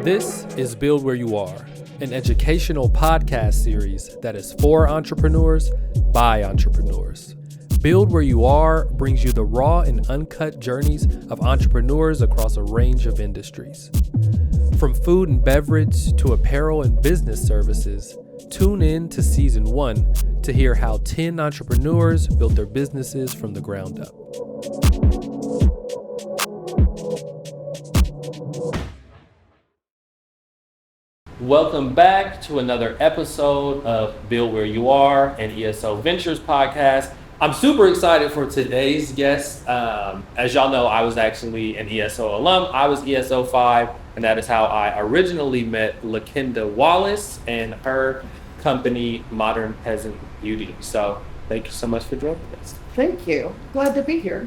This is Build Where You Are, an educational podcast series that is for entrepreneurs by entrepreneurs. Build Where You Are brings you the raw and uncut journeys of entrepreneurs across a range of industries. From food and beverage to apparel and business services, tune in to Season 1 to hear how 10 entrepreneurs built their businesses from the ground up. Welcome back to another episode of Build Where You Are, an ESO Ventures podcast. I'm super excited for today's guest. As y'all know, I was actually an ESO alum. I was ESO 5, and that is how I originally met Lakenda Wallace and her company, Modern Peasant Beauty. So thank you so much for joining us. Thank you. Glad to be here.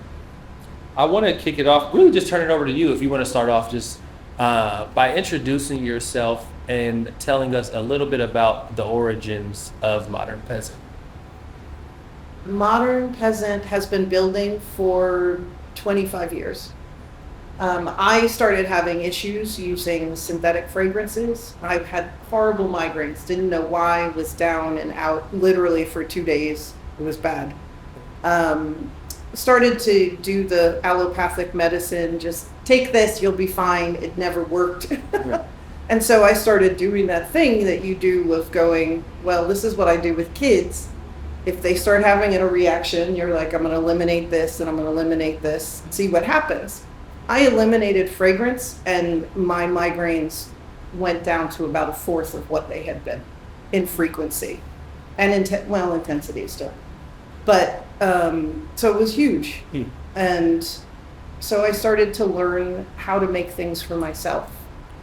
I want to kick it off, really just turn it over to you if you want to start off just by introducing yourself and telling us a little bit about the origins of Modern Peasant. Modern Peasant has been building for 25 years. I started having issues using synthetic fragrances. I've had horrible migraines, didn't know why, was down and out literally for 2 days. It was bad. Started to do the allopathic medicine, just take this, you'll be fine. It never worked. Yeah. And so I started doing that thing that you do of going, well, this is what I do with kids. If they start having a reaction, you're like, I'm going to eliminate this and I'm going to eliminate this, see what happens. I eliminated fragrance and my migraines went down to about a fourth of what they had been in frequency and intensity still. But so it was huge. And so I started to learn how to make things for myself.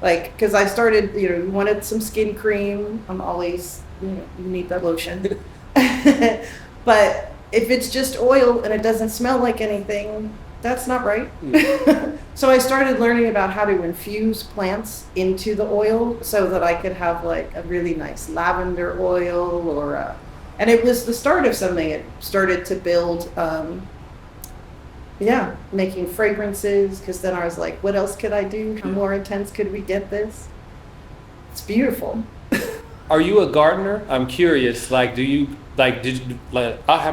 Like, because I started, wanted some skin cream. I'm always, you need that lotion. But if it's just oil and it doesn't smell like anything, that's not right. So I started learning about how to infuse plants into the oil so that I could have like a really nice lavender oil and it was the start of something. It started to build, making fragrances, because then I was like, what else could I do? How more intense could we get this? It's beautiful. Are you a gardener? I'm curious. I have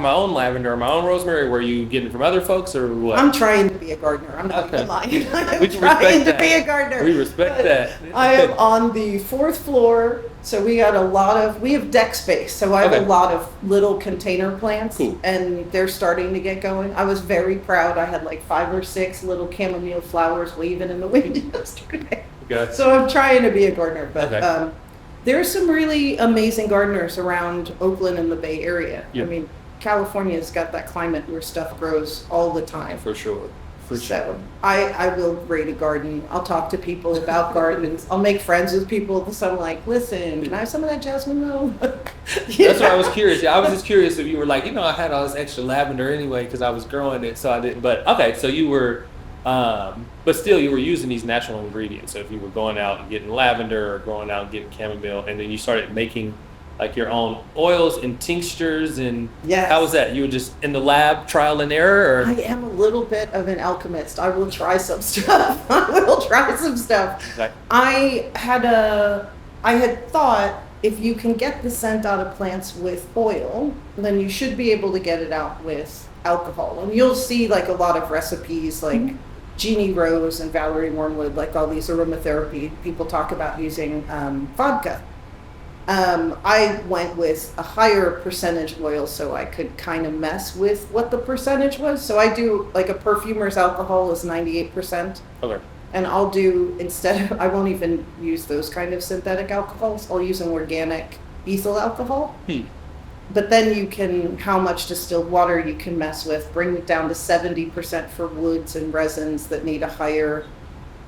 my own lavender or my own rosemary. Were you getting from other folks or what? I'm trying to be a gardener. I'm not gonna lie. I'm trying to be a gardener. We respect that. I am on the 4th floor, so we have deck space, so I have a lot of little container plants, and they're starting to get going. I was very proud. I had like 5 or 6 little chamomile flowers waving in the wind yesterday. Okay. So I'm trying to be a gardener, but there's some really amazing gardeners around Oakland and the Bay Area. Yeah. I mean, California's got that climate where stuff grows all the time. For sure. So I will rate a garden. I'll talk to people about gardens. I'll make friends with people. So I'm like, listen, can I have some of that jasmine though? That's why I was curious. I was just curious if you were like, I had all this extra lavender anyway because I was growing it, so I didn't. But okay, so you were, but still you were using these natural ingredients. So if you were going out and getting lavender or going out and getting chamomile, and then you started making like your own oils and tinctures, and how was that? You were just in the lab, trial and error? Or? I am a little bit of an alchemist. I will try some stuff. Okay. I had thought if you can get the scent out of plants with oil, then you should be able to get it out with alcohol. And you'll see like a lot of recipes like Jeannie Rose and Valerie Wormwood, like all these aromatherapy people talk about using vodka. I went with a higher percentage oil so I could kind of mess with what the percentage was. So I do like a perfumer's alcohol is 98%. Okay. And I'll do, I won't even use those kind of synthetic alcohols. I'll use an organic ethyl alcohol. But then you can, how much distilled water you can mess with, bring it down to 70% for woods and resins that need a higher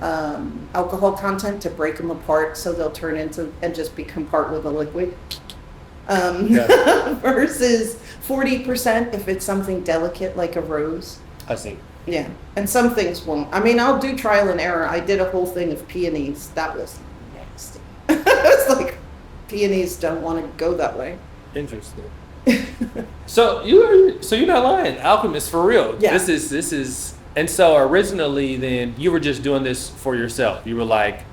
alcohol content to break them apart so they'll turn into and just become part with a liquid. Versus 40% if it's something delicate like a rose. I see. Yeah, and some things won't. I mean, I'll do trial and error. I did a whole thing of peonies. That was nasty. It's like, peonies don't want to go that way. Interesting. So you're not lying. Alchemist for real. Yeah. This is And so originally then you were just doing this for yourself. You were like,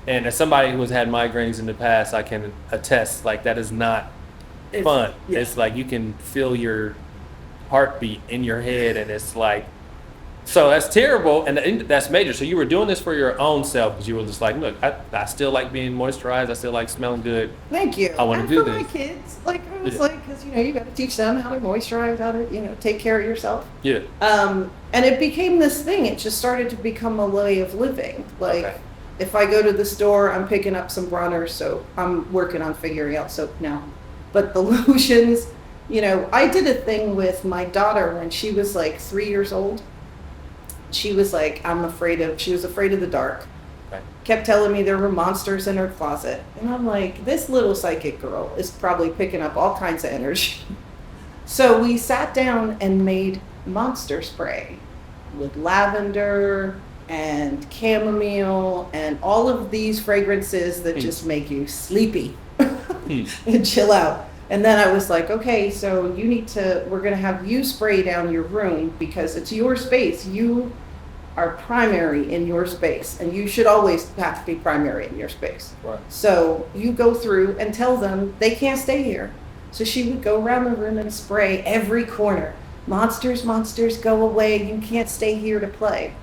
and as somebody who has had migraines in the past, I can attest, like that is not fun. Yeah. It's like you can feel your heartbeat in your head, and it's like, so that's terrible, and that's major. So you were doing this for your own self because you were just like, look, I still like being moisturized. I still like smelling good. Thank you. I want to do this. And for my kids, like I was like, because you got to teach them how to moisturize, how to take care of yourself. Yeah. And it became this thing. It just started to become a way of living. Like, okay. If I go to the store, I'm picking up some bronzer soap. I'm working on figuring out soap now, but the lotions. I did a thing with my daughter when she was like 3 years old. She was like, she was afraid of the dark. Right. Kept telling me there were monsters in her closet. And I'm like, this little psychic girl is probably picking up all kinds of energy. So we sat down and made monster spray with lavender and chamomile and all of these fragrances that just make you sleepy and chill out. And then I was like, okay, so we're going to have you spray down your room because it's your space. You are primary in your space, and you should always have to be primary in your space. Right. So you go through and tell them they can't stay here. So she would go around the room and spray every corner. Monsters, monsters, go away. You can't stay here to play.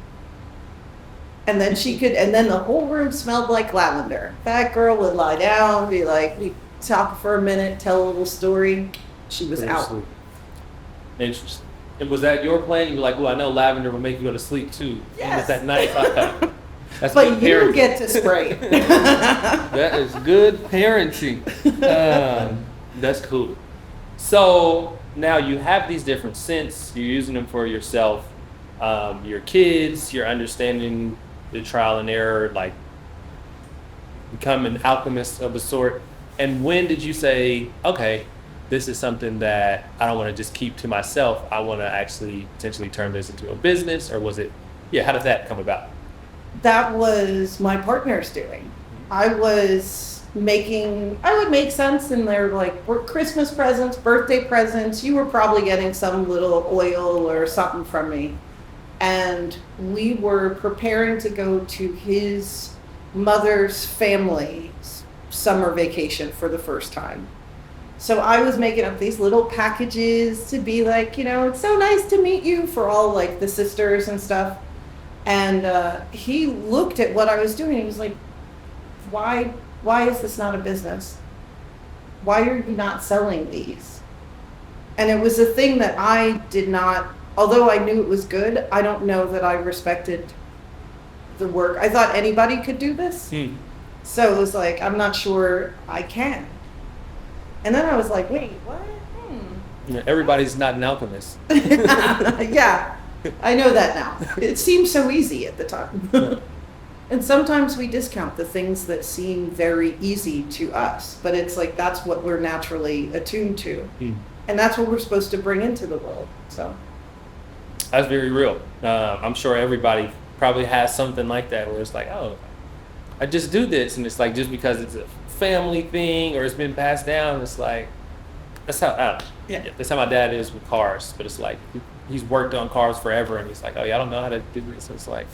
And then the whole room smelled like lavender. That girl would lie down, be like, we talk for a minute, tell a little story. She was out. Interesting. And was that your plan? You were like, well, I know lavender will make you go to sleep too. Yes. And it's that nice. That's but you parenting. Get to spray. That is good parenting. That's cool. So now you have these different scents. You're using them for yourself, your kids. You're understanding the trial and error, like become an alchemist of a sort. And when did you say, okay, this is something that I don't want to just keep to myself. I want to actually potentially turn this into a business? Or was it, how did that come about? That was my partner's doing. I would make sense in their Christmas presents, birthday presents. You were probably getting some little oil or something from me. And we were preparing to go to his mother's family's summer vacation for the first time. So I was making up these little packages to be like, it's so nice to meet you for all like the sisters and stuff. And he looked at what I was doing. He was like, why is this not a business? Why are you not selling these? And it was a thing that I did not, although I knew it was good, I don't know that I respected the work. I thought anybody could do this. So it was like, I'm not sure I can. And then I was like, wait, what? Yeah, everybody's not an alchemist. Yeah, I know that now. It seemed so easy at the time. Yeah. And sometimes we discount the things that seem very easy to us, but it's like that's what we're naturally attuned to. And that's what we're supposed to bring into the world. So that's very real. I'm sure everybody probably has something like that where it's like, oh, I just do this, and it's like just because it's a family thing or it's been passed down, it's like that's how that's how my dad is with cars. But it's like he's worked on cars forever, and he's like, oh yeah, I don't know how to do this. It's like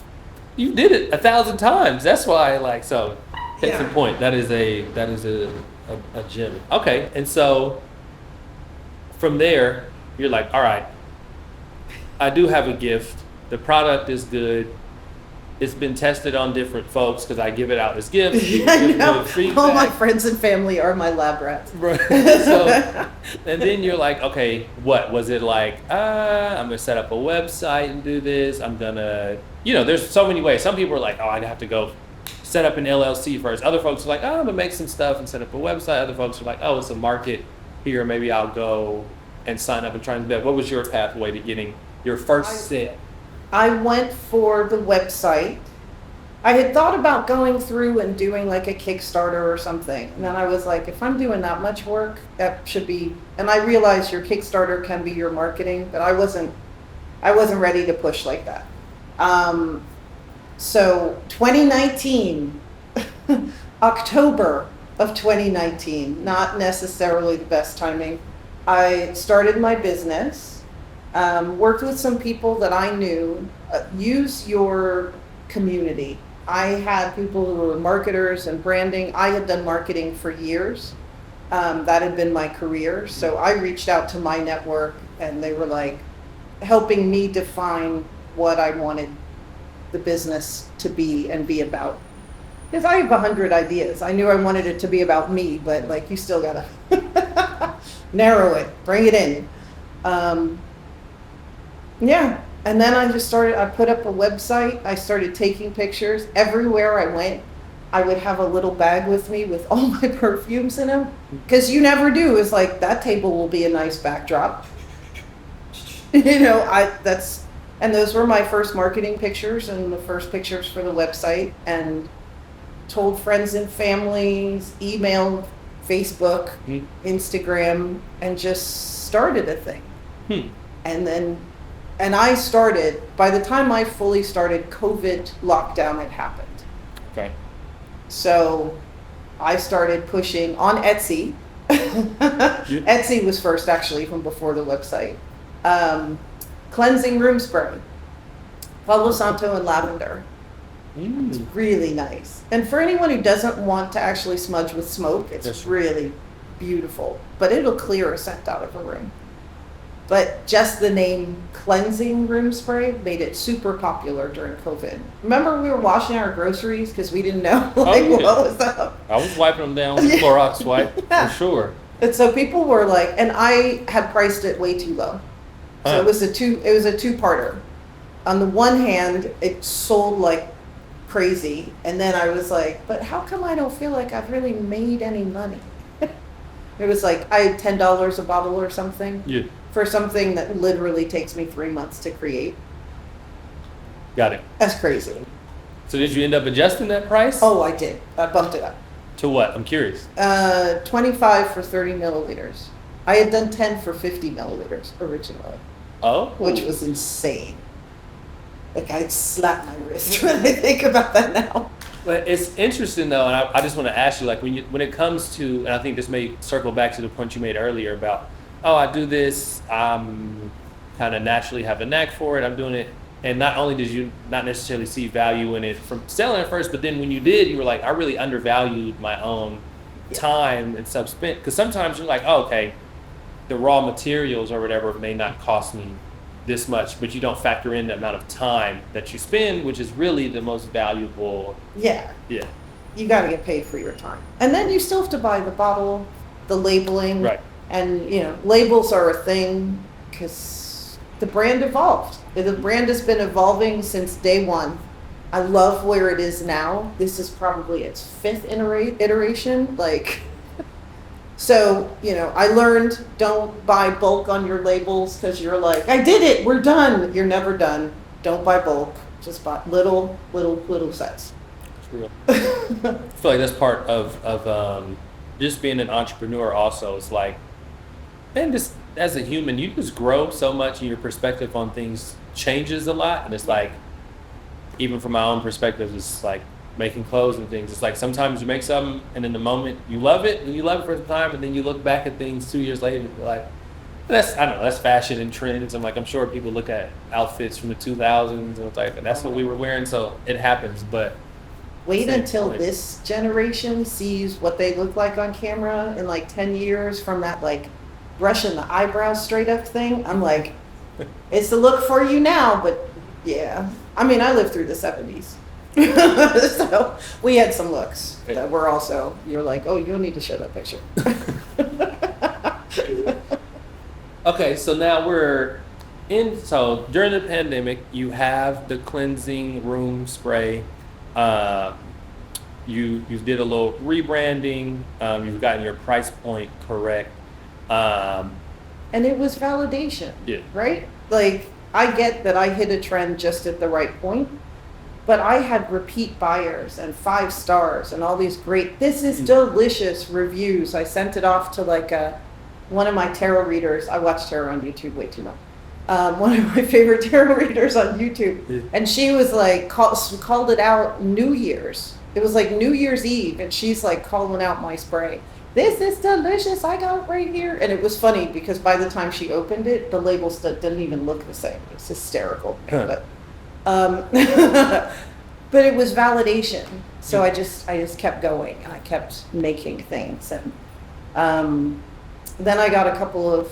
you did it 1,000 times. That's why, like, so that's the point. That is a gem. Okay, and so from there, you're like, all right, I do have a gift. The product is good. It's been tested on different folks because I give it out as gifts. All my friends and family are my lab rats. Right. So, and then you're like, okay, what was it like? I'm gonna set up a website and do this. I'm gonna, there's so many ways. Some people are like, oh, I have to go set up an LLC first. Other folks are like, oh, I'm gonna make some stuff and set up a website. Other folks are like, oh, it's a market here. Maybe I'll go and sign up and try and do that. What was your pathway to getting your first set? I went for the website. I had thought about going through and doing like a Kickstarter or something. And then I was like, if I'm doing that much work, that should be, and I realized your Kickstarter can be your marketing, but I wasn't ready to push like that. So 2019, October of 2019, not necessarily the best timing. I started my business. Worked with some people that I knew. Use your community. I had people who were marketers and branding. I had done marketing for years. That had been my career. So I reached out to my network, and they were like helping me define what I wanted the business to be and be about. Because I have 100 ideas. I knew I wanted it to be about me, but like you still gotta narrow it, bring it in. Yeah. And then I put up a website. I started taking pictures. Everywhere I went, I would have a little bag with me with all my perfumes in them. Because you never do. It's like, that table will be a nice backdrop. And those were my first marketing pictures and the first pictures for the website. And told friends and families, emailed, Facebook, Instagram, and just started a thing. And I started, by the time I fully started, COVID lockdown had happened. Okay. So I started pushing on Etsy. Etsy was first, actually, from before the website. Cleansing room spray, Palo Santo and lavender. It's really nice. And for anyone who doesn't want to actually smudge with smoke, it's really beautiful. But it'll clear a scent out of a room. But just the name cleansing room spray made it super popular during COVID. Remember we were washing our groceries because we didn't know what was up? I was wiping them down with a Clorox wipe, for sure. And so people were like, and I had priced it way too low. So it was a two-parter. On the one hand, it sold like crazy. And then I was like, but how come I don't feel like I've really made any money? It was like I had $10 a bottle or something. Yeah. For something that literally takes me 3 months to create. Got it. That's crazy. So did you end up adjusting that price? Oh, I did. I bumped it up. To what? I'm curious. 25 for 30 milliliters. I had done 10 for 50 milliliters originally. Oh. Which was insane. Like, I'd slap my wrist when I think about that now. But it's interesting though, and I just want to ask you, like when it comes to, and I think this may circle back to the point you made earlier about, oh, I do this, I'm kind of naturally have a knack for it, I'm doing it. And not only did you not necessarily see value in it from selling it first, but then when you did, you were like, I really undervalued my own time and stuff spent. Because sometimes you're like, oh, okay, the raw materials or whatever may not cost me this much, but you don't factor in the amount of time that you spend, which is really the most valuable. Yeah. Yeah. You got to get paid for your time. And then you still have to buy the bottle, the labeling. Right. And, labels are a thing because the brand evolved. The brand has been evolving since day one. I love where it is now. This is probably its fifth iteration. So, I learned don't buy bulk on your labels because you're like, I did it, we're done. You're never done. Don't buy bulk. Just buy little sets. True. I feel like that's part of just being an entrepreneur also. It's like, man, just as a human, you just grow so much and your perspective on things changes a lot. And it's like, even from my own perspective, it's like making clothes and things. It's like sometimes you make something and in the moment you love it and you love it for the time, and then you look back at things 2 years later and you're like, that's fashion and trends. I'm sure people look at outfits from the 2000s and it's like, that's what we were wearing, so it happens. But wait until this generation sees what they look like on camera in like 10 years from that like brushing the eyebrows straight up thing. I'm like, it's the look for you now, but yeah. I mean, I lived through the 70s. So we had some looks that were also, you're like, oh, you don't need to show that picture. Okay, so now we're so during the pandemic, you have the cleansing room spray. You did a little rebranding. You've gotten your price point correct. And it was validation, right? Like, I get that I hit a trend just at the right point, but I had repeat buyers and 5 stars and all these great, this is delicious reviews. I sent it off to like one of my tarot readers. I watch tarot on YouTube way too much. One of my favorite tarot readers on YouTube. And she was like, called it out New Year's. It was like New Year's Eve, and she's like calling out my spray. this is delicious. I got it right here. And it was funny because by the time she opened it, the label didn't even look the same. It's hysterical. But, but it was validation. So I just kept going and I kept making things. And then I got a couple of,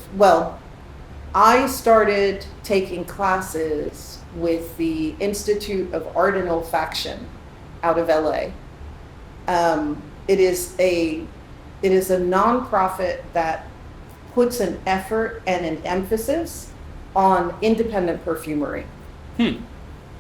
I started taking classes with the Institute of Art and Olfaction out of LA. It is a nonprofit that puts an effort and an emphasis on independent perfumery.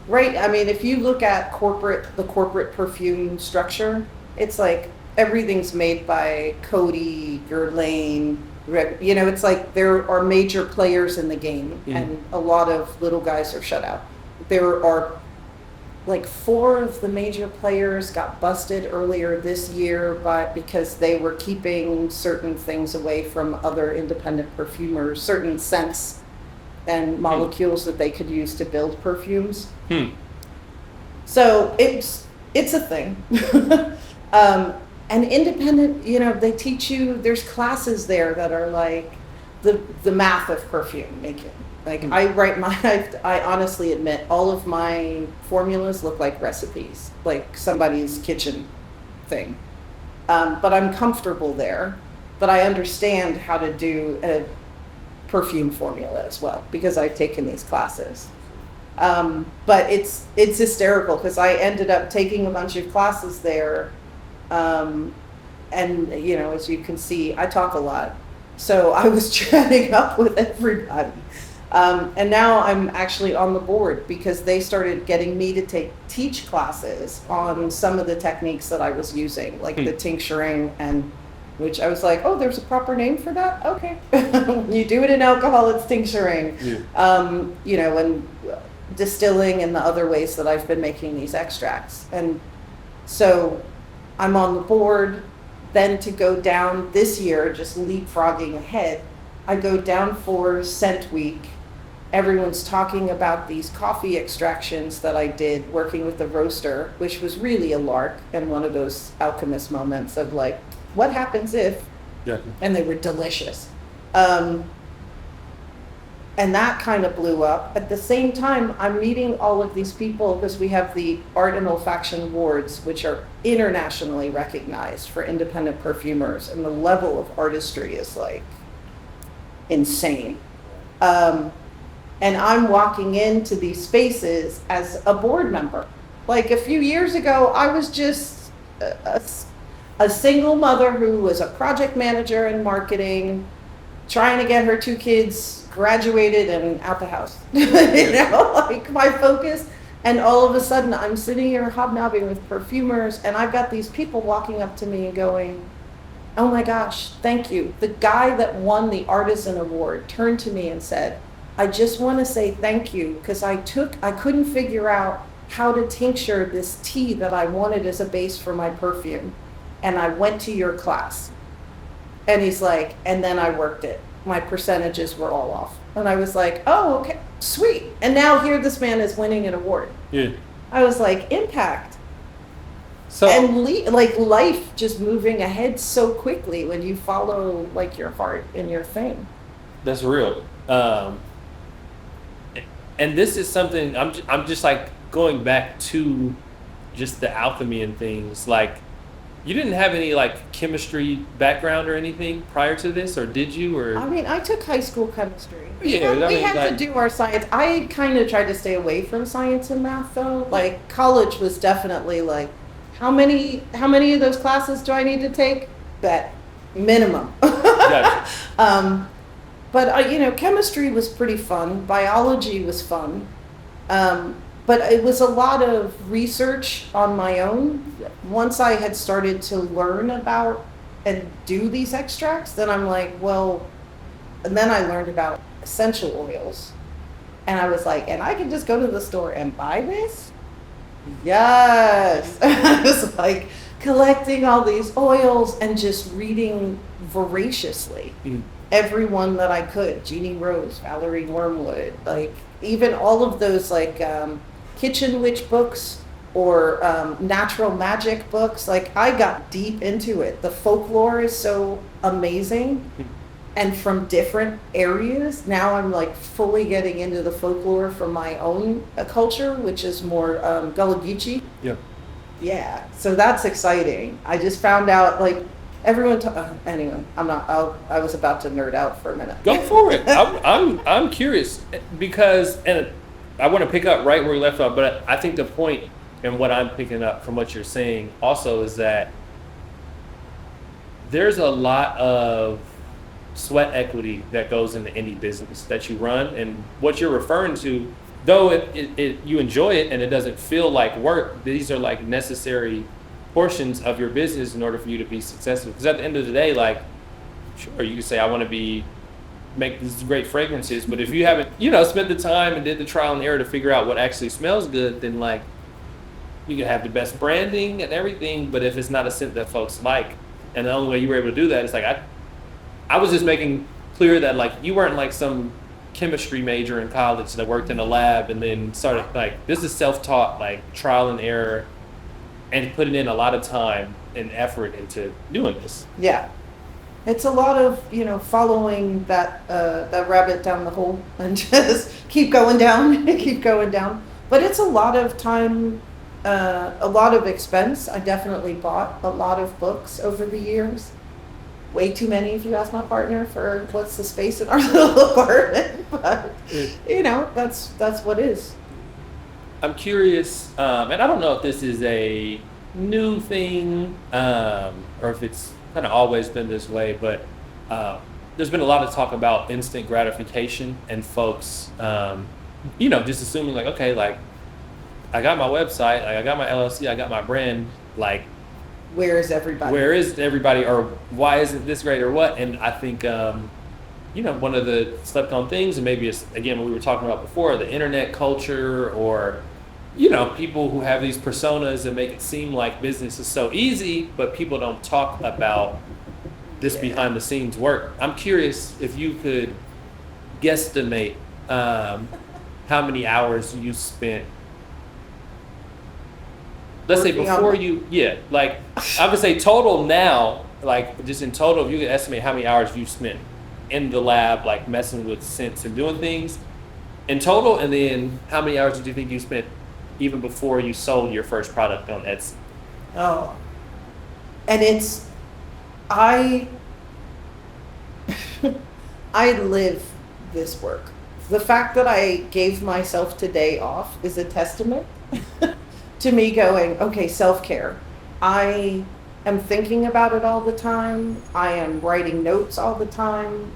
Right? I mean, if you look at the corporate perfume structure, it's like everything's made by Coty, Guerlain, it's like there are major players in the game and a lot of little guys are shut out. There are like 4 of the major players got busted earlier this year because they were keeping certain things away from other independent perfumers, certain scents and molecules that they could use to build perfumes. So it's a thing. And independent, they teach you, there's classes there that are like the math of perfume making. Like I honestly admit all of my formulas look like recipes, like somebody's kitchen thing. But I'm comfortable there, but I understand how to do a perfume formula as well because I've taken these classes. But it's hysterical because I ended up taking a bunch of classes there. And as you can see, I talk a lot. So I was chatting up with everybody. And now I'm actually on the board because they started getting me to teach classes on some of the techniques that I was using, like the tincturing, and which I was like, oh, there's a proper name for that? Okay. When you do it in alcohol, it's tincturing. And distilling and the other ways that I've been making these extracts. And so I'm on the board. Then to go down this year, just leapfrogging ahead, I go down for Scent Week. Everyone's talking about these coffee extractions that I did working with the roaster, which was really a lark and one of those alchemist moments of like, what happens if? Yeah. And they were delicious. And that kind of blew up. At the same time, I'm meeting all of these people because we have the Art and Olfaction Awards, which are internationally recognized for independent perfumers, and the level of artistry is like insane. And I'm walking into these spaces as a board member. Like a few years ago, I was just a single mother who was a project manager in marketing, trying to get her 2 kids graduated and out the house. Like my focus. And all of a sudden I'm sitting here hobnobbing with perfumers and I've got these people walking up to me and going, oh my gosh, thank you. The guy that won the Artisan Award turned to me and said, I just want to say thank you because I couldn't figure out how to tincture this tea that I wanted as a base for my perfume. And I went to your class. And he's like, and then I worked it. My percentages were all off. And I was like, oh, okay, sweet. And now here this man is winning an award. Yeah. I was like, impact. So and like life just moving ahead so quickly when you follow like your heart and your thing. That's real. And this is something I'm just like going back to just the alchemy and things. Like, you didn't have any like chemistry background or anything prior to this, or did you? Or I mean, I took high school chemistry. Yeah, we had to do our science. I kind of tried to stay away from science and math though. Like college was definitely like, how many of those classes do I need to take? Bet minimum. Gotcha. But chemistry was pretty fun. Biology was fun. But it was a lot of research on my own. Once I had started to learn about and do these extracts, then I'm like, well, and then I learned about essential oils. And I was like, and I can just go to the store and buy this? Yes. I was like collecting all these oils and just reading voraciously. Every one that I could. Jeannie Rose, Valerie Wormwood, like even all of those like kitchen witch books or natural magic books. Like, I got deep into it. The folklore is so amazing, and from different areas. Now I'm like fully getting into the folklore from my own culture, which is more Gullah Geechee. Yeah. Yeah, so that's exciting. I just found out, like, everyone. Anyway, I was about to nerd out for a minute. Go for it. I'm curious because, and I want to pick up right where we left off. But I think the point and what I'm picking up from what you're saying also is that there's a lot of sweat equity that goes into any business that you run, and what you're referring to, though you enjoy it and it doesn't feel like work, these are like necessary portions of your business in order for you to be successful. Because at the end of the day, like, sure, you can say I want to make these great fragrances, but if you haven't, spent the time and did the trial and error to figure out what actually smells good, then like you can have the best branding and everything, but if it's not a scent that folks like, and the only way you were able to do that is like I was just making clear that like you weren't like some chemistry major in college that worked in a lab and then started, like, this is self-taught, like trial and error, and putting in a lot of time and effort into doing this. Yeah, it's a lot of following that rabbit down the hole and just keep going down. But it's a lot of time, a lot of expense. I definitely bought a lot of books over the years. Way too many, if you ask my partner, for what's the space in our little apartment. But that's what is. I'm curious, and I don't know if this is a new thing or if it's kind of always been this way, but there's been a lot of talk about instant gratification and folks, just assuming like, okay, like I got my website, like I got my LLC, I got my brand, like where is everybody? Or why isn't this great or what? And I think, one of the slept on things, and maybe it's, again, what we were talking about before, the internet culture, or, people who have these personas that make it seem like business is so easy, but people don't talk about this behind the scenes work. I'm curious if you could guesstimate how many hours you spent. Let's say before like I would say total now, like just in total, if you could estimate how many hours you spent in the lab, like messing with scents and doing things in total, and then how many hours do you think you spent even before you sold your first product on Etsy? Oh, and I live this work. The fact that I gave myself today off is a testament to me going, okay, self-care. I am thinking about it all the time. I am writing notes all the time.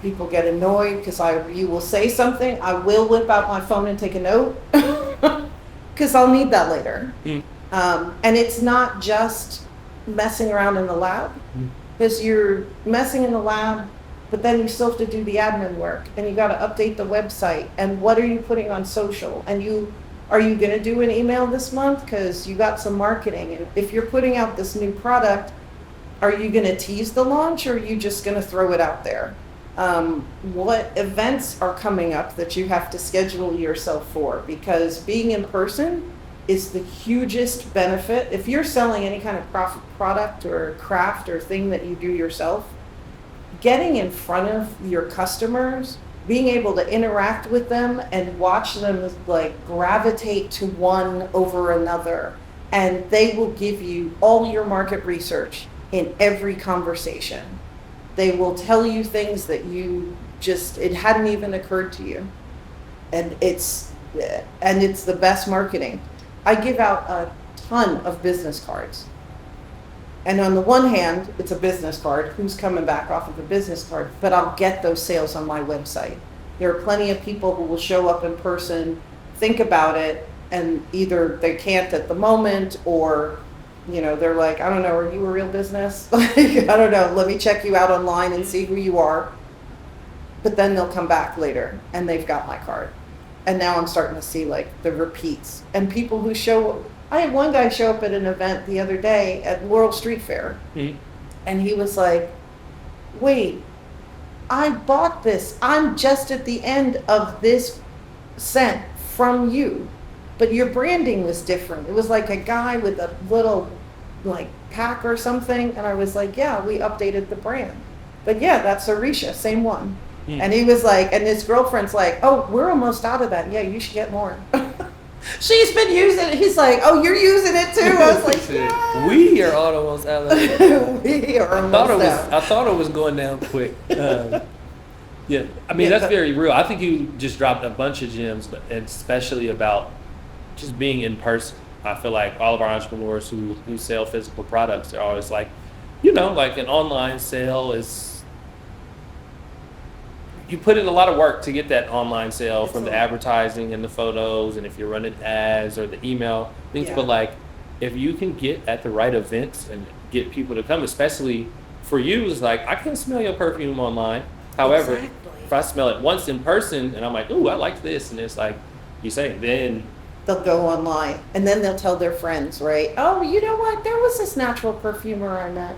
People get annoyed because you will say something. I will whip out my phone and take a note because I'll need that later. And it's not just messing around in the lab, because you're messing in the lab, but then you still have to do the admin work, and you got to update the website. And what are you putting on social? And are you going to do an email this month? Because you got some marketing. And if you're putting out this new product, are you going to tease the launch, or are you just going to throw it out there? What events are coming up that you have to schedule yourself for? Because being in person is the hugest benefit. If you're selling any kind of product or craft or thing that you do yourself, getting in front of your customers, being able to interact with them and watch them like gravitate to one over another, and they will give you all your market research in every conversation. They will tell you things that it hadn't even occurred to you. And it's the best marketing. I give out a ton of business cards. And on the one hand, it's a business card. Who's coming back off of a business card? But I'll get those sales on my website. There are plenty of people who will show up in person, think about it, and either they can't at the moment, or they're like, I don't know, are you a real business? Like, I don't know, let me check you out online and see who you are. But then they'll come back later and they've got my card. And now I'm starting to see like the repeats. And people who I had one guy show up at an event the other day at Laurel Street Fair. Mm-hmm. And he was like, wait, I bought this. I'm just at the end of this scent from you. but your branding was different. It was like a guy with a little like pack or something, and I was like, yeah, we updated the brand. But yeah, that's Arisha, same one. And he was like, and his girlfriend's like, oh, we're almost out of that. Yeah, you should get more. She's been using it. He's like, oh, you're using it too? I was like, yeah. We are almost out of it. We are almost out. I thought it was going down quick. Yeah, I mean, that's very real. I think you just dropped a bunch of gems, but especially about just being in person. I feel like all of our entrepreneurs who sell physical products, they're always like, like an online sale is, you put in a lot of work to get that online sale from the advertising and the photos, and if you're running ads or the email things. But like, if you can get at the right events and get people to come, especially for you, it's like, I can smell your perfume online. However, if I smell it once in person and I'm like, ooh, I like this, and it's like you say, then they'll go online and then they'll tell their friends, right? Oh, you know what? There was this natural perfumer I met.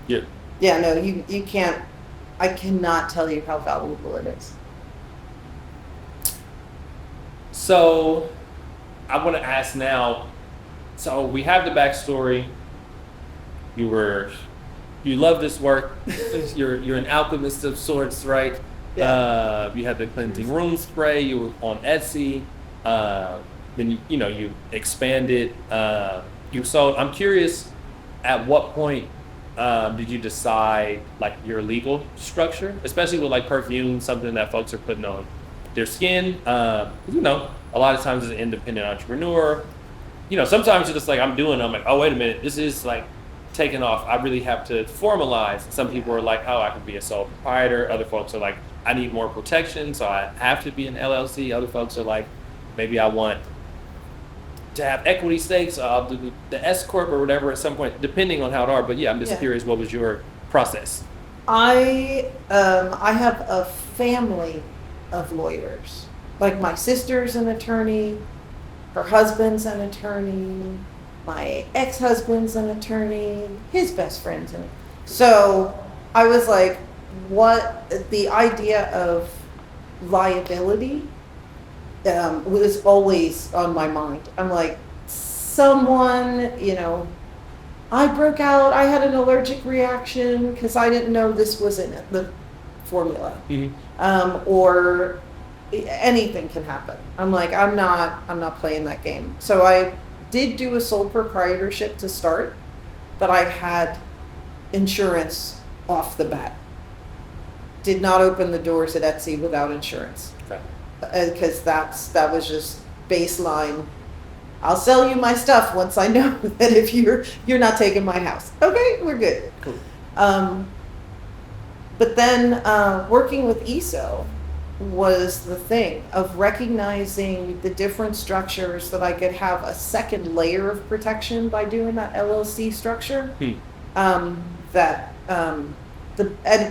Yeah. Yeah, no, you can't. I cannot tell you how valuable it is. So I want to ask now, so we have the backstory. You love this work. You're an alchemist of sorts, right? Yeah. You had the cleansing room spray. You were on Etsy. Then you expanded. You sold. I'm curious, at what point did you decide like your legal structure, especially with like perfume, something that folks are putting on their skin? A lot of times as an independent entrepreneur, sometimes you're just like, I'm like, oh, wait a minute, this is like taking off. I really have to formalize. Some people are like, oh, I could be a sole proprietor. Other folks are like, I need more protection, so I have to be an LLC. Other folks are like, maybe I want to have equity stakes, I'll do the S corp or whatever at some point, depending on how it are. But yeah, I'm just curious, what was your process? I have a family of lawyers. Like, my sister's an attorney, her husband's an attorney, my ex-husband's an attorney, his best friend's an attorney. So I was like, what the idea of liability was always on my mind. I'm like, someone, I broke out, I had an allergic reaction because I didn't know this was in the formula. Or anything can happen. I'm like, I'm not playing that game. So I did do a sole proprietorship to start, but I had insurance off the bat. Did not open the doors at Etsy without insurance. Okay. Because that was just baseline. I'll sell you my stuff once I know that if you're not taking my house. Okay, we're good. Cool. But then working with ESO was the thing of recognizing the different structures that I could have a second layer of protection by doing that LLC structure.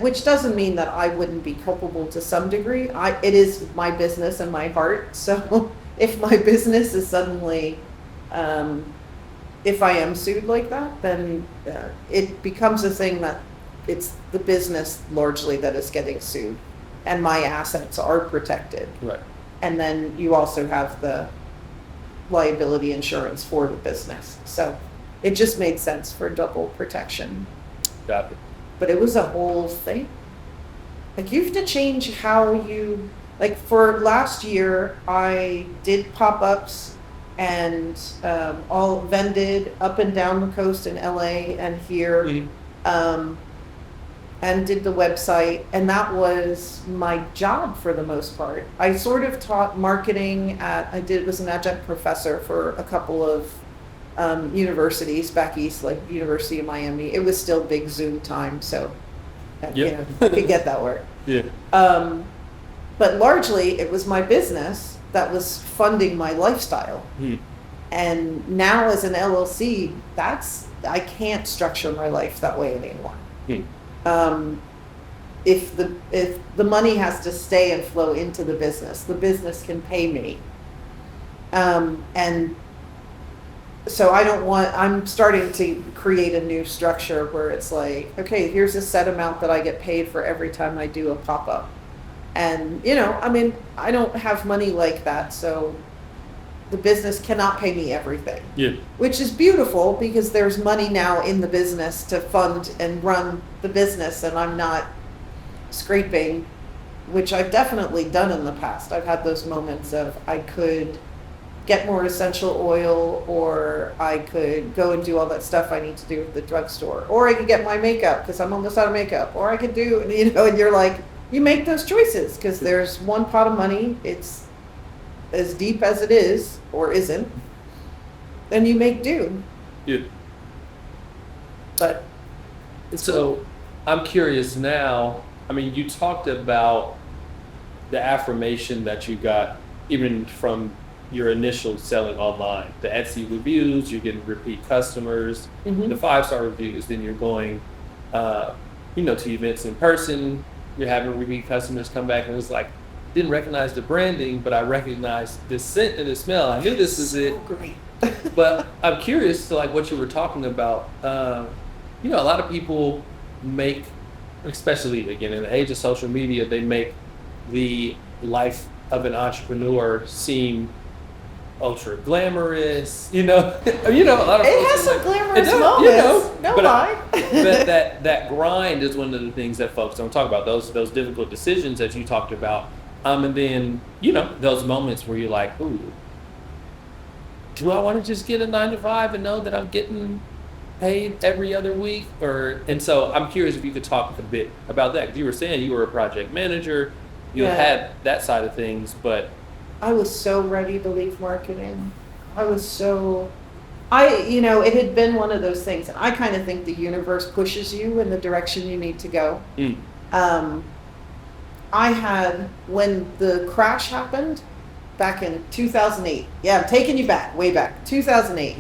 Which doesn't mean that I wouldn't be culpable to some degree. It is my business and my heart. So if my business is suddenly, if I am sued like that, then it becomes a thing that it's the business largely that is getting sued, and my assets are protected. Right. And then you also have the liability insurance for the business. So it just made sense for double protection. Got it. But it was a whole thing. Like, you have to change how you, like, for last year, I did pop-ups and all vended up and down the coast in LA and here, and did the website, and that was my job for the most part. I sort of taught marketing was an adjunct professor for a couple of universities back east, like University of Miami. It was still big Zoom time, so could get that work. Yeah. But largely it was my business that was funding my lifestyle. And now as an LLC, I can't structure my life that way anymore. If the money has to stay and flow into the business can pay me. And so I'm starting to create a new structure where it's like, okay, here's a set amount that I get paid for every time I do a pop-up. And, I don't have money like that. So the business cannot pay me everything. Yeah. Which is beautiful because there's money now in the business to fund and run the business, and I'm not scraping, which I've definitely done in the past. I've had those moments of I could get more essential oil, or I could go and do all that stuff I need to do at the drugstore, or I could get my makeup because I'm almost out of makeup, or I could do, and you're like, you make those choices because there's one pot of money. It's as deep as it is or isn't, then you make do. Yeah. But so I'm curious now. I mean, you talked about the affirmation that you got even from your initial selling online, the Etsy reviews, you're getting repeat customers, the 5-star reviews, then you're going, to events in person, you're having repeat customers come back and it's like, didn't recognize the branding, but I recognized the scent and the smell. I knew this is it. Great. But I'm curious to like what you were talking about. A lot of people make, especially again in the age of social media, they make the life of an entrepreneur seem ultra glamorous. A lot of It has some glamorous moments. No lie. But that grind is one of the things that folks don't talk about. Those difficult decisions that you talked about. And then, those moments where you're like, ooh, do I want to just get a 9-to-5 and know that I'm getting paid every other week? And so I'm curious if you could talk a bit about that. 'Cause you were saying you were a project manager, you had that side of things, but I was so ready to leave marketing. It had been one of those things. And I kind of think the universe pushes you in the direction you need to go. When the crash happened back in 2008, I'm taking you back, way back, 2008,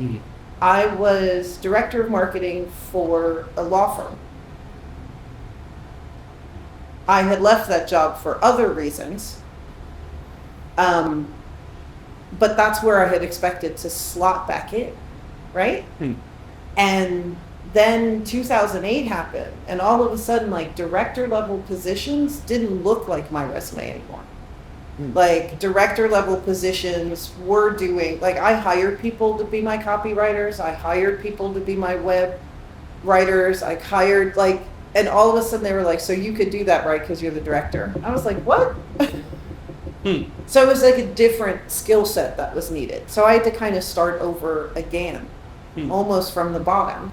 I was director of marketing for a law firm. I had left that job for other reasons, but that's where I had expected to slot back in, right? And then 2008 happened, and all of a sudden, like, director level positions didn't look like my resume anymore. Like, director level positions were doing, like, I hired people to be my copywriters, I hired people to be my web writers, I hired, like, and all of a sudden they were like, so you could do that, right, because you're the director. I was like, what? So it was like a different skill set that was needed. So I had to kind of start over again, almost from the bottom.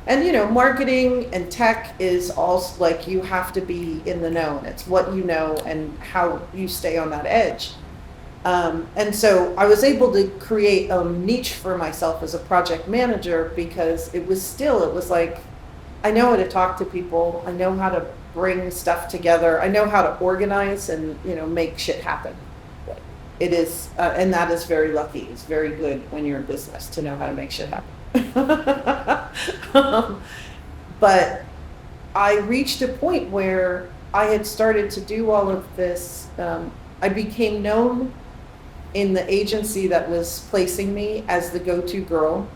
And, marketing and tech is also like, you have to be in the know. It's what you know and how you stay on that edge. And so I was able to create a niche for myself as a project manager because it was like, I know how to talk to people. I know how to bring stuff together. I know how to organize and, make shit happen. It is, and that is very lucky. It's very good when you're in business to know how to make shit happen. But I reached a point where I had started to do all of this. I became known in the agency that was placing me as the go-to girl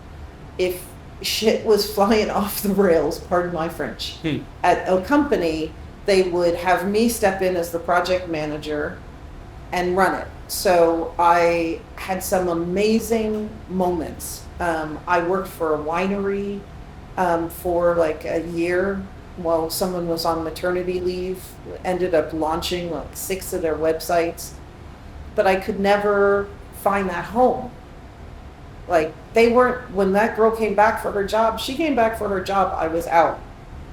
if shit was flying off the rails, pardon my French. At a company, they would have me step in as the project manager and run it. So I had some amazing moments. I worked for a winery for like a year while someone was on maternity leave, ended up launching like 6 of their websites, but I could never find that home. Like, when that girl came back for her job, she came back for her job, I was out.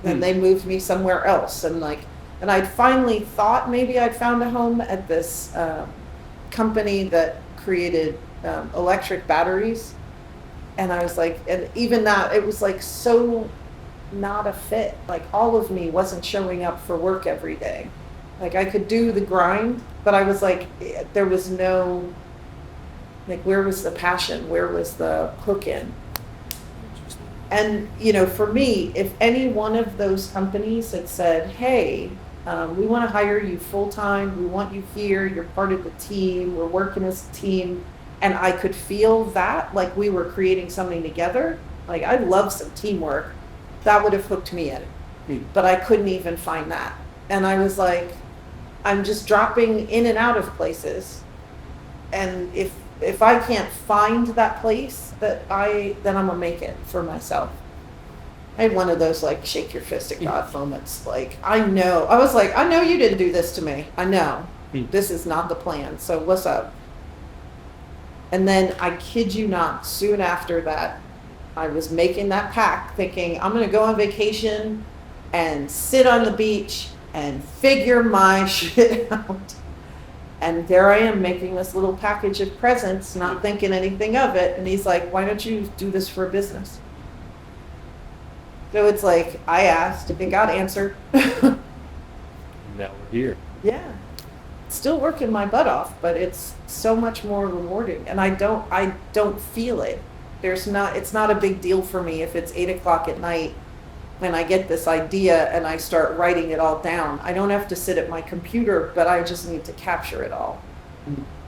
And they moved me somewhere else. And I'd finally thought maybe I'd found a home at this company that created electric batteries. And I was like, and even that, it was like so not a fit. Like, all of me wasn't showing up for work every day. Like, I could do the grind, but I was like, there was no, like, where was the passion? Where was the hook in? And, for me, if any one of those companies had said, hey, we want to hire you full-time, we want you here, you're part of the team, we're working as a team, and I could feel that, like we were creating something together, like I love some teamwork, that would have hooked me in. But I couldn't even find that. And I was like, I'm just dropping in and out of places. And if if I can't find that place then I'm gonna make it for myself. I had one of those like shake your fist at God moments. Like, I was like, I know you didn't do this to me. I know this is not the plan. So what's up? And then I kid you not, soon after that, I was making that pack thinking I'm going to go on vacation and sit on the beach and figure my shit out. And there I am making this little package of presents, not thinking anything of it. And he's like, why don't you do this for a business? So it's like, I asked and God answered. Now we're here. Yeah. Still working my butt off, but it's so much more rewarding. And I don't feel it. It's not a big deal for me if it's 8:00 at night when I get this idea and I start writing it all down. I don't have to sit at my computer, but I just need to capture it all.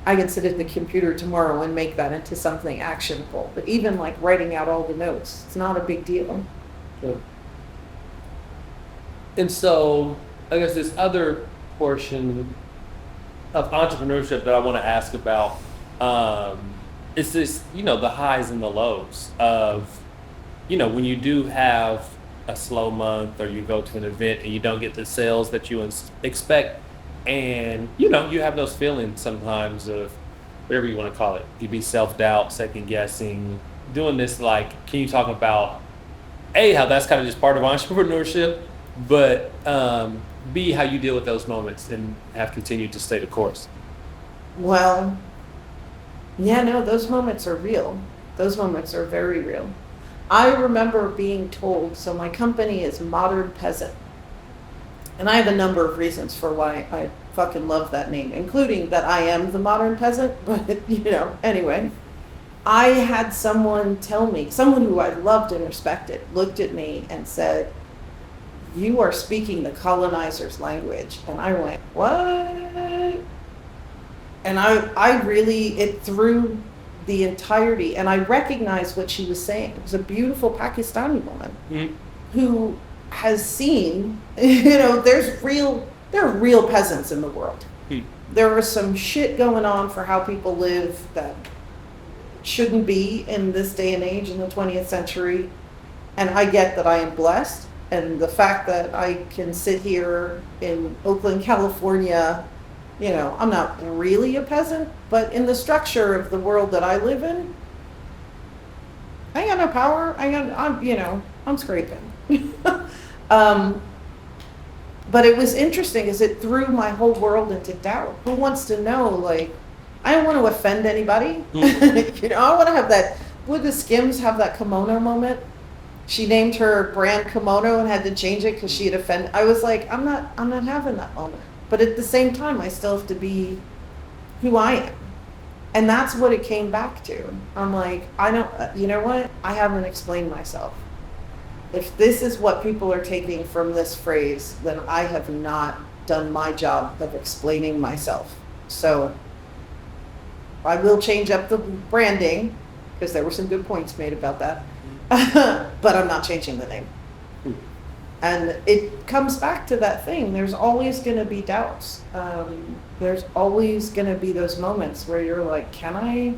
I can sit at the computer tomorrow and make that into something actionable. But even like writing out all the notes, it's not a big deal. Sure. And so I guess this other portion of entrepreneurship that I want to ask about is this, the highs and the lows of, when you do have a slow month or you go to an event and you don't get the sales that you expect, and, you have those feelings sometimes of whatever you want to call it. You'd be self-doubt, second guessing, doing this, like, can you talk about, A, how that's kind of just part of entrepreneurship, but B, how you deal with those moments and have continued to stay the course? Well, yeah, no, those moments are real. Those moments are very real. I remember being told, so my company is Modern Peasant. And I have a number of reasons for why I fucking love that name, including that I am the modern peasant, but, anyway. I had someone tell me, someone who I loved and respected, looked at me and said, you are speaking the colonizer's language. And I went, what? And I really, it threw the entirety, and I recognized what she was saying. It was a beautiful Pakistani woman who has seen, there are real peasants in the world. There is some shit going on for how people live that shouldn't be in this day and age in the 20th century. And I get that I am blessed. And the fact that I can sit here in Oakland, California, I'm not really a peasant, but in the structure of the world that I live in, I got no power. I'm scraping. But it was interesting because it threw my whole world into doubt. Who wants to know, like, I don't want to offend anybody. I want to have that, would the Skims have that kimono moment? She named her brand kimono and had to change it because she had offended. I was like, I'm not having that moment. But at the same time, I still have to be who I am. And that's what it came back to. I'm like, you know what? I haven't explained myself. If this is what people are taking from this phrase, then I have not done my job of explaining myself. So I will change up the branding because there were some good points made about that. But I'm not changing the name. And it comes back to that thing. There's always going to be doubts. There's always going to be those moments where you're like, can I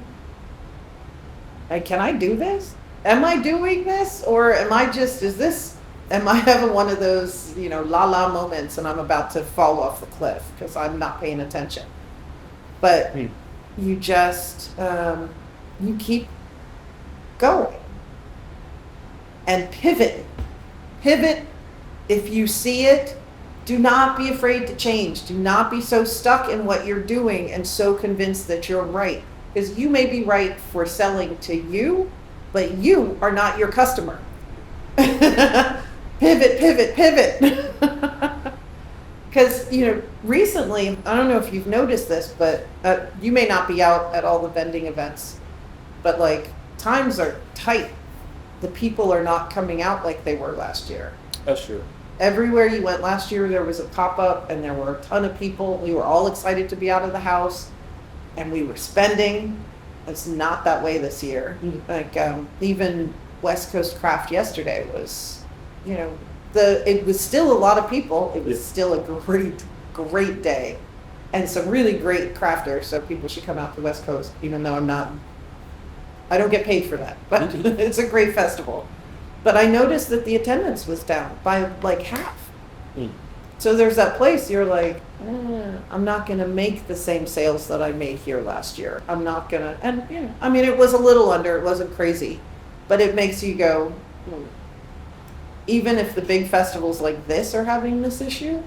do this? Am I doing this? Or am I having one of those, la moments and I'm about to fall off the cliff because I'm not paying attention? But you just, you keep going and pivot. If you see it, do not be afraid to change. Do not be so stuck in what you're doing and so convinced that you're right. Because you may be right for selling to you, but you are not your customer. Pivot. Because, recently, I don't know if you've noticed this, but you may not be out at all the vending events, but like times are tight. The people are not coming out like they were last year. That's true. Everywhere you went last year, there was a pop-up and there were a ton of people. We were all excited to be out of the house and we were spending. It's not that way this year. Like even West Coast Craft yesterday was, it was still a lot of people. It was still a great day. and some really great crafters. So people should come out to the West Coast, even though I don't get paid for that, but it's a great festival. But I noticed that the attendance was down by like half. So there's that place you're like, I'm not going to make the same sales that I made here last year. I'm not going to, and I mean, it was a little under, it wasn't crazy, but it makes you go, even if the big festivals like this are having this issue,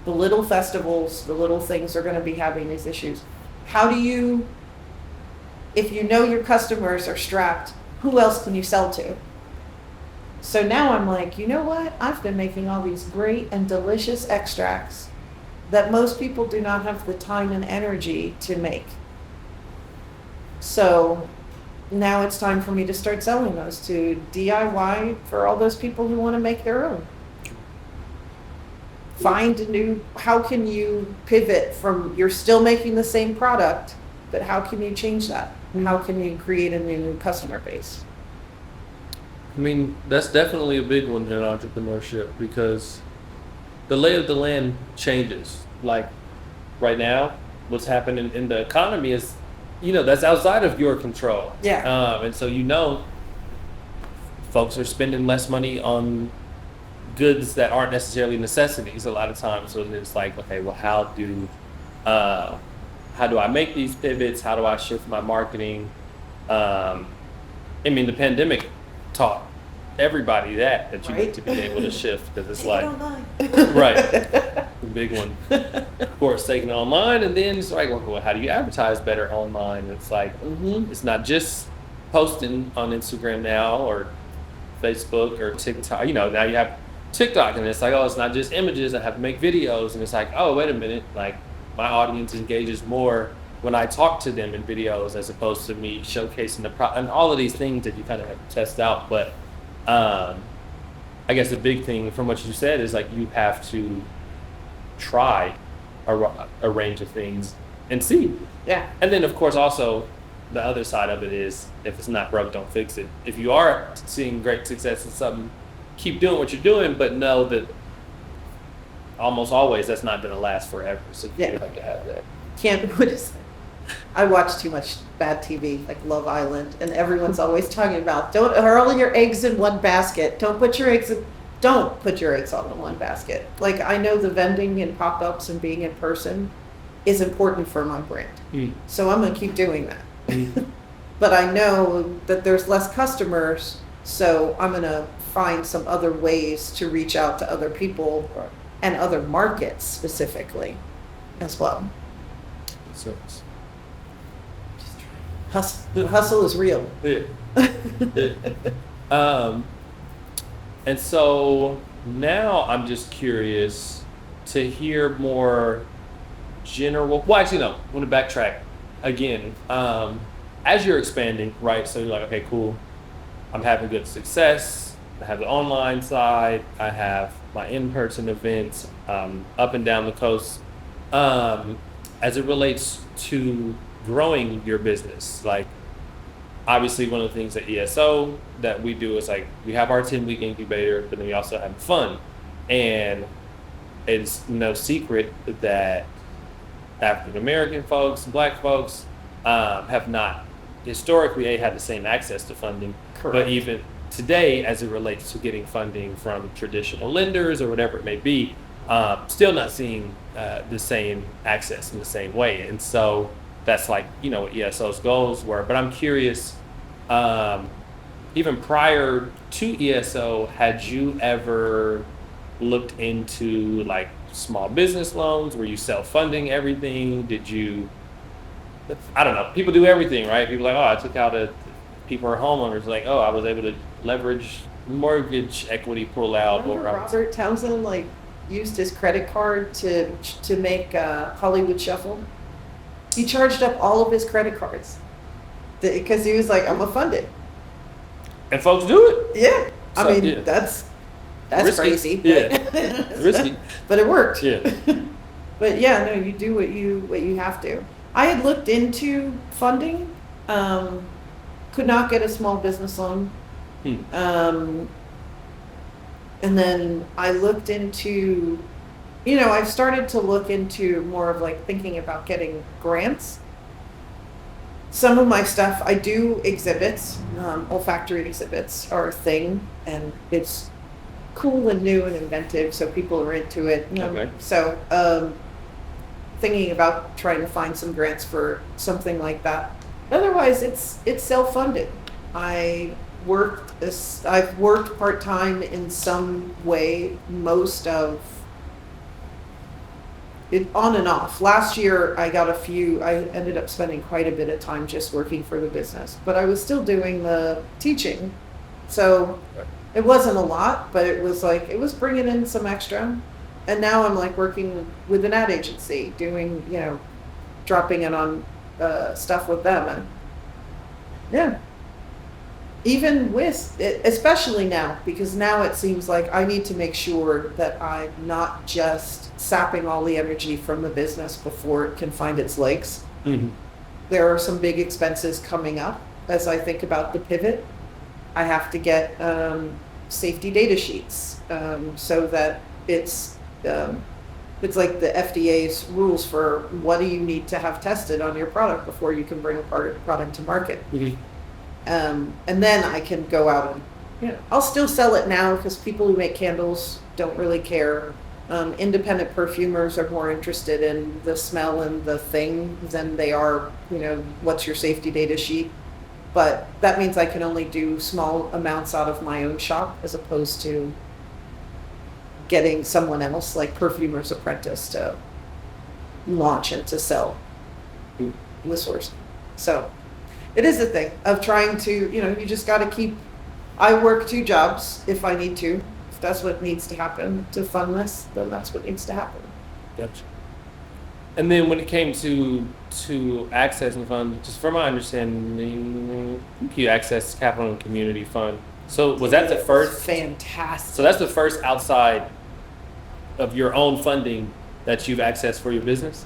the little festivals, the little things are going to be having these issues. How do you, if you know your customers are strapped, who else can you sell to? So now I'm like, you know what? I've been making all these great and delicious extracts that most people do not have the time and energy to make. So now it's time for me to start selling those to DIY for all those people who want to make their own. Find a new, how can you pivot from, you're still making the same product, but how can you change that? How can you create a new customer base? I mean, that's definitely a big one in entrepreneurship because the lay of the land changes. Like right now, what's happening in the economy is, that's outside of your control. Yeah. And so, folks are spending less money on goods that aren't necessarily necessities a lot of times. So it's like, okay, well, how do I make these pivots? How do I shift my marketing? I mean, the pandemic taught everybody that you need to be able to shift because it's like, right, the big one. Of course, taking it online, and then it's like, well, how do you advertise better online? It's like, it's not just posting on Instagram now or Facebook or TikTok. Now you have TikTok, and it's like, oh, it's not just images. I have to make videos, and it's like, oh, wait a minute, like my audience engages more when I talk to them in videos as opposed to me showcasing the product and all of these things that you kind of have to test out. But I guess the big thing from what you said is like you have to try a range of things and see. Yeah. And then of course also the other side of it is if it's not broke, don't fix it. If you are seeing great success in something, keep doing what you're doing, but know that almost always that's not going to last forever. So you have to have that. I watch too much bad TV, like Love Island, and everyone's always talking about don't hurl your eggs in one basket. Don't put your eggs all in one basket. Like I know the vending and pop-ups and being in person is important for my brand. So I'm going to keep doing that. But I know that there's less customers, so I'm going to find some other ways to reach out to other people and other markets specifically as well. So Hustle is real. Yeah. And so now I'm just curious to hear more general. Well, actually, no. I want to backtrack again. As you're expanding, right? So you're like, okay, cool. I'm having good success. I have the online side. I have my in-person events up and down the coast. As it relates to growing your business, like obviously one of the things at ESO that we do is like we have our 10-week incubator, but then we also have fun. And it's no secret that African American folks, Black folks have not historically had the same access to funding. Correct. But even today, as it relates to getting funding from traditional lenders or whatever it may be, still not seeing the same access in the same way. And so that's like, what ESO's goals were. But I'm curious, even prior to ESO, had you ever looked into like small business loans? Were you self-funding everything? I don't know. People do everything, right? People are like, I took out people are homeowners. Like, I was able to leverage mortgage equity pull out. Robert Townsend used his credit card to make Hollywood Shuffle. He charged up all of his credit cards because he was like, I'm gonna fund it. And folks do it. Yeah. I mean, that's risky. crazy. Yeah. Risky. But it worked. Yeah. But yeah, no, you do what you have to. I had looked into funding, could not get a small business loan. And then I looked into, I've started to look into more of like thinking about getting grants. Some of my stuff, I do exhibits, olfactory exhibits are a thing, and it's cool and new and inventive, so people are into it. Okay. So thinking about trying to find some grants for something like that. Otherwise, it's self-funded. I've worked part-time in some way, most of it on and off. Last year, I ended up spending quite a bit of time just working for the business, but I was still doing the teaching. So it wasn't a lot, but it was bringing in some extra. And now I'm like working with an ad agency, doing, dropping in on stuff with them. And yeah, even with it, especially now, because now it seems like I need to make sure that I'm not just sapping all the energy from the business before it can find its legs. Mm-hmm. There are some big expenses coming up as I think about the pivot. I have to get safety data sheets so that it's like the FDA's rules for what do you need to have tested on your product before you can bring a product to market. Mm-hmm. And then I can go out and, I'll still sell it now because people who make candles don't really care. Independent perfumers are more interested in the smell and the thing than they are, what's your safety data sheet. But that means I can only do small amounts out of my own shop as opposed to getting someone else, like Perfumer's Apprentice, to launch and to sell the source. So it is a thing of trying to, you just got to I work 2 jobs if I need to. If that's what needs to happen to fund this, then that's what needs to happen. Gotcha. And then when it came to accessing funds, just from my understanding, you accessed Capital and Community Fund. So was that the first? Fantastic. So that's the first outside of your own funding that you've accessed for your business?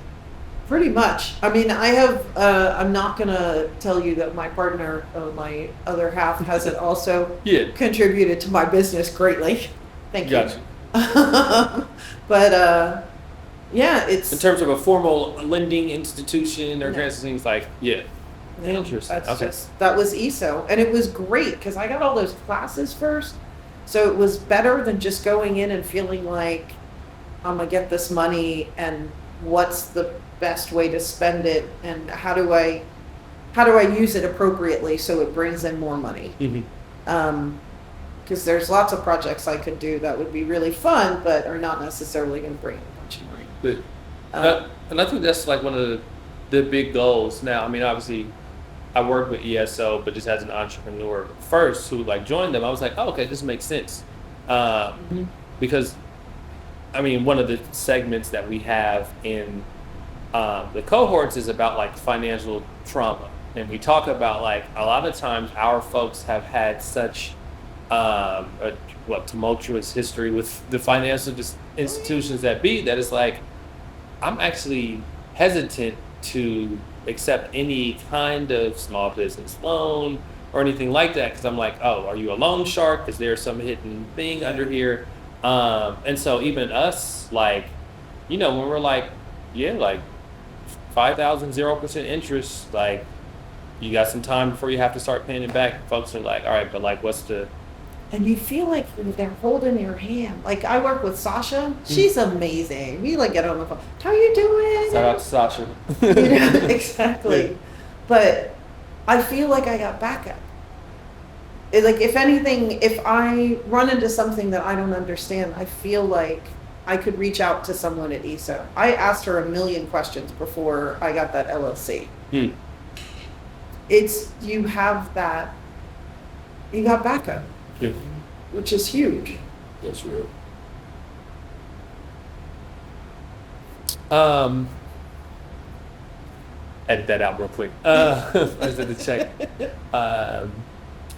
Pretty much. I mean, I have, I'm not going to tell you that my partner, my other half, hasn't also contributed to my business greatly. Thank you. Gotcha. But, yeah, it's... In terms of a formal lending institution or grants and things like, Interesting. That was ESO. And it was great because I got all those classes first. So it was better than just going in and feeling like I'm going to get this money and what's the best way to spend it and how do I use it appropriately so it brings in more money. Mm-hmm. Because there's lots of projects I could do that would be really fun but are not necessarily going to bring in a bunch of money. But, and I think that's like one of the big goals now. I mean, obviously I work with ESO, but just as an entrepreneur first who joined them, I was like, oh, okay, this makes sense. Because I mean, one of the segments that we have in the cohorts is about financial trauma. And we talk about a lot of times our folks have had such a tumultuous history with the financial institutions that it's I'm actually hesitant to accept any kind of small business loan or anything like that because I'm like, oh, are you a loan shark? Is there some hidden thing under here? And so even us, when we're 5,000, 0% interest, you got some time before you have to start paying it back. Folks are like, all right, but what's the... And you feel like they're holding your hand. I work with Sasha. She's amazing. We get on the phone. How you doing? Shout out to Sasha. Exactly. But I feel like I got backup. If anything, if I run into something that I don't understand, I feel like I could reach out to someone at ESO. I asked her a million questions before I got that LLC. You got backup. Yeah. Which is huge. That's real. Edit that out real quick. I just had to check.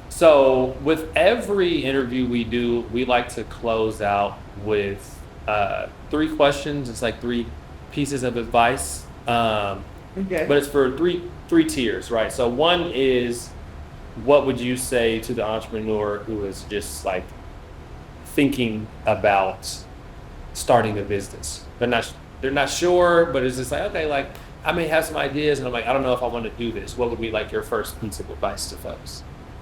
So with every interview we do, we like to close out with 3 questions. It's 3 pieces of advice. Okay. But it's for three tiers, right? So one is, what would you say to the entrepreneur who is just thinking about starting a business? They're not sure, but it's just like, okay, like I may have some ideas, and I'm like, I don't know if I want to do this. What would be like your first piece of advice to folks?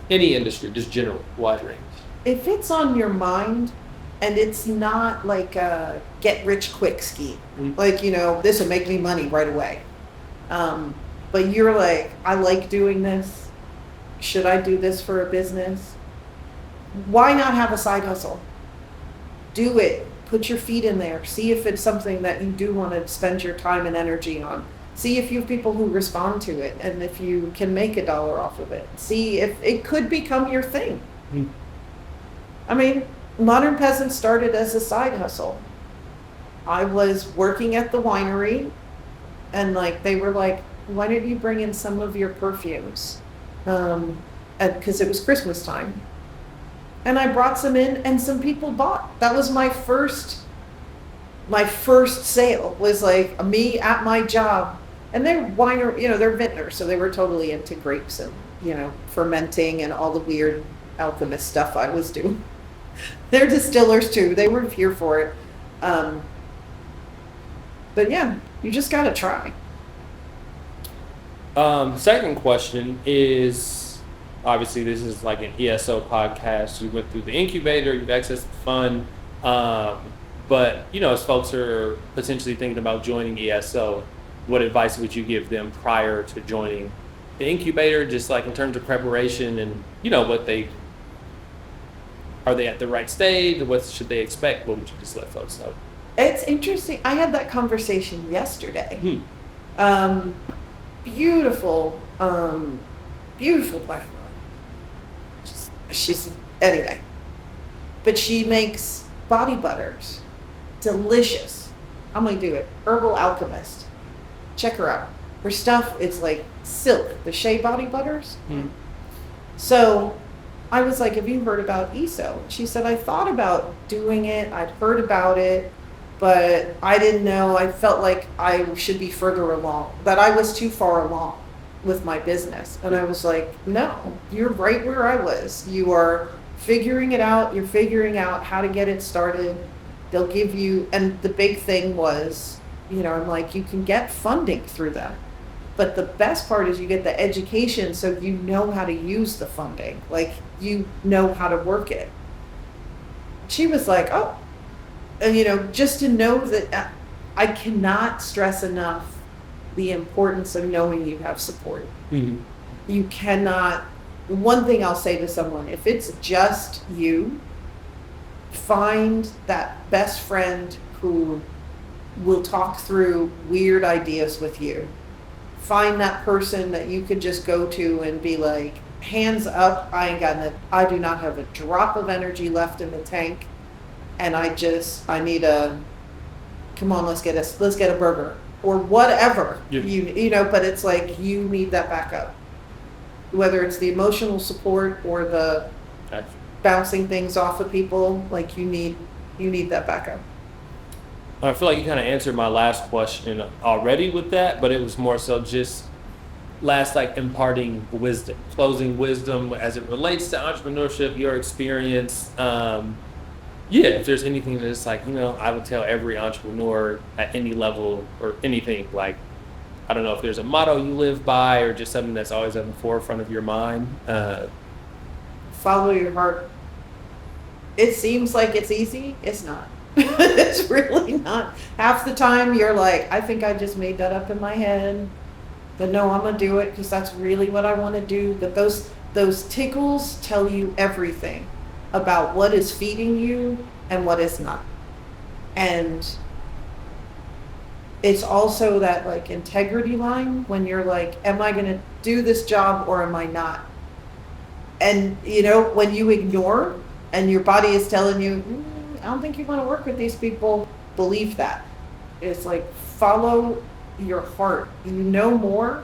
Any industry, just general, wide range. If it's on your mind and it's not like a get rich quick scheme, like, this will make me money right away. But you're like, I like doing this. Should I do this for a business? Why not have a side hustle? Do it. Put your feet in there. See if it's something that you do want to spend your time and energy on. See if you have people who respond to it, and if you can make $1 off of it. See if it could become your thing. I mean, Modern Peasant started as a side hustle. I was working at the winery, and they were like, why don't you bring in some of your perfumes? Because it was Christmas time. And I brought some in, and some people bought. That was my first sale, was like me at my job. And they're they're vintners, so they were totally into grapes and, fermenting and all the weird alchemist stuff I was doing. They're distillers too. They were here for it. But yeah, you just got to try. Second question is, obviously this is like an ESO podcast. You went through the incubator, you've accessed the fund. But, as folks are potentially thinking about joining ESO, what advice would you give them prior to joining the incubator, just like in terms of preparation and, are they at the right stage? What should they expect? What would you just let folks know? It's interesting. I had that conversation yesterday. Beautiful black woman. Anyway. But she makes body butters. Delicious. I'm going to do it. Herbal Alchemist. Check her out. Her stuff is like silk. The Shea body butters. So I was like, have you heard about ESO? She said, I thought about doing it. I'd heard about it, but I didn't know. I felt like I should be further along, that I was too far along with my business. And I was like, no, you're right where I was. You are figuring it out. You're figuring out how to get it started. They'll give you, and the big thing was, I'm like, you can get funding through them. But the best part is you get the education, so you know how to use the funding. Like, you know how to work it. She was like, oh. And, just to know that I cannot stress enough the importance of knowing you have support. You cannot, one thing I'll say to someone, if it's just you, find that best friend who will talk through weird ideas with you. Find that person that you could just go to and be like, hands up, I do not have a drop of energy left in the tank, and I need come on, let's get a burger or whatever. But it's like, you need that backup, whether it's the emotional support or the bouncing things off of people. Like, you need that backup. I feel like you kind of answered my last question already with that, but it was more so just imparting wisdom, closing wisdom as it relates to entrepreneurship, your experience. If there's anything that's I would tell every entrepreneur at any level or anything, I don't know if there's a motto you live by or just something that's always at the forefront of your mind. Follow your heart. It seems like it's easy. It's not. It's really not. Half the time you're like, I think I just made that up in my head. But no, I'm going to do it because that's really what I want to do. But those tickles tell you everything about what is feeding you and what is not. And it's also that integrity line when you're like, am I going to do this job or am I not? And when you ignore and your body is telling you, I don't think you want to work with these people, believe that. It's like, follow your heart. You know more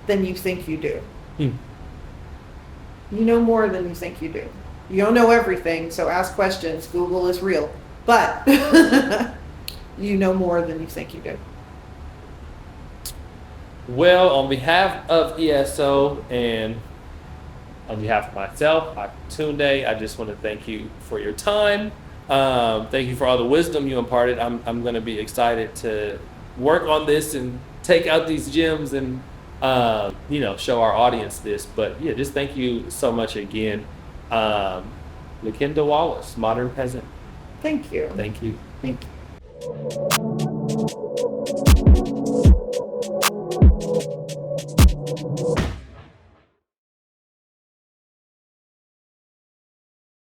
than you think you do. You know more than you think you do. You don't know everything, so ask questions. Google is real. But you know more than you think you do. Well, on behalf of ESO and on behalf of myself, Akintunde, I just want to thank you for your time. Thank you for all the wisdom you imparted. I'm going to be excited to work on this and take out these gems and show our audience this. But yeah, just thank you so much again. Lakenda Wallace, Modern Peasant. Thank you. Thank you. Thank you.